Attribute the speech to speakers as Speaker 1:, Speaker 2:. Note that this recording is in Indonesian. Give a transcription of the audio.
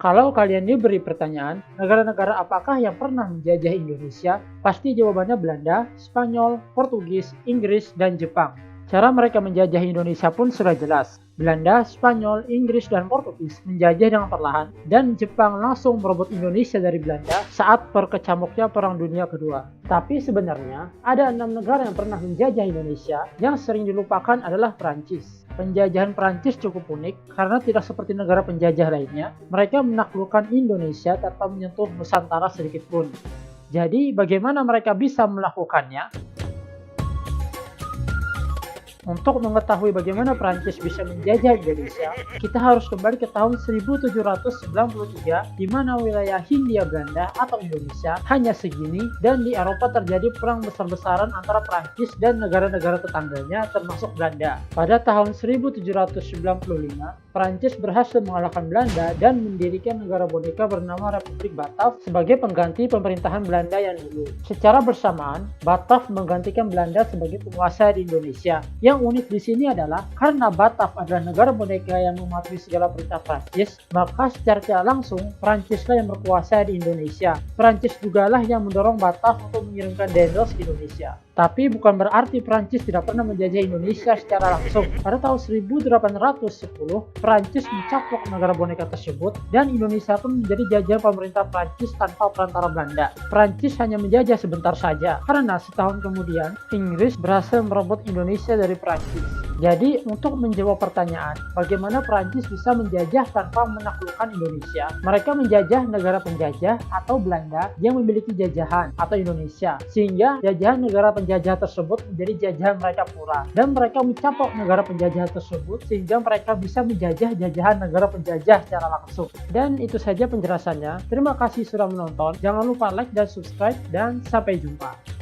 Speaker 1: Kalau kalian diberi pertanyaan, negara-negara apakah yang pernah menjajah Indonesia? Pasti jawabannya Belanda, Spanyol, Portugis, Inggris, dan Jepang. Cara mereka menjajah Indonesia pun sudah jelas. Belanda, Spanyol, Inggris, dan Portugis menjajah dengan perlahan, dan Jepang langsung merebut Indonesia dari Belanda saat berkecamuknya Perang Dunia Kedua. Tapi sebenarnya, ada 6 negara yang pernah menjajah Indonesia. Yang sering dilupakan adalah Prancis. Penjajahan Prancis cukup unik karena tidak seperti negara penjajah lainnya, mereka menaklukkan Indonesia tanpa menyentuh Nusantara sedikit pun. Jadi, bagaimana mereka bisa melakukannya? Untuk mengetahui bagaimana Prancis bisa menjajah Indonesia, kita harus kembali ke tahun 1793 di mana wilayah Hindia Belanda atau Indonesia hanya segini dan di Eropa terjadi perang besar-besaran antara Prancis dan negara-negara tetangganya termasuk Belanda. Pada tahun 1795, Prancis berhasil mengalahkan Belanda dan mendirikan negara boneka bernama Republik Batav sebagai pengganti pemerintahan Belanda yang dulu. Secara bersamaan, Batav menggantikan Belanda sebagai penguasa di Indonesia. Yang unik di sini adalah karena Batav adalah negara boneka yang mematuhi segala perintah Prancis, maka secara tidak langsung Prancislah yang berkuasa di Indonesia. Prancis jugalah yang mendorong Batav untuk mengirimkan Dendels ke Indonesia. Tapi bukan berarti Prancis tidak pernah menjajah Indonesia secara langsung. Pada tahun 1810, Prancis mencaplok negara boneka tersebut dan Indonesia pun menjadi jajahan pemerintah Prancis tanpa perantara Belanda. Prancis hanya menjajah sebentar saja, karena setahun kemudian Inggris berhasil merebut Indonesia dari Prancis. Jadi, untuk menjawab pertanyaan, bagaimana Prancis bisa menjajah tanpa menaklukkan Indonesia? Mereka menjajah negara penjajah atau Belanda yang memiliki jajahan atau Indonesia, sehingga jajahan negara penjajah tersebut menjadi jajahan mereka pula. Dan mereka mencaplok negara penjajah tersebut sehingga mereka bisa menjajah jajahan negara penjajah secara langsung. Dan itu saja penjelasannya. Terima kasih sudah menonton. Jangan lupa like dan subscribe dan sampai jumpa.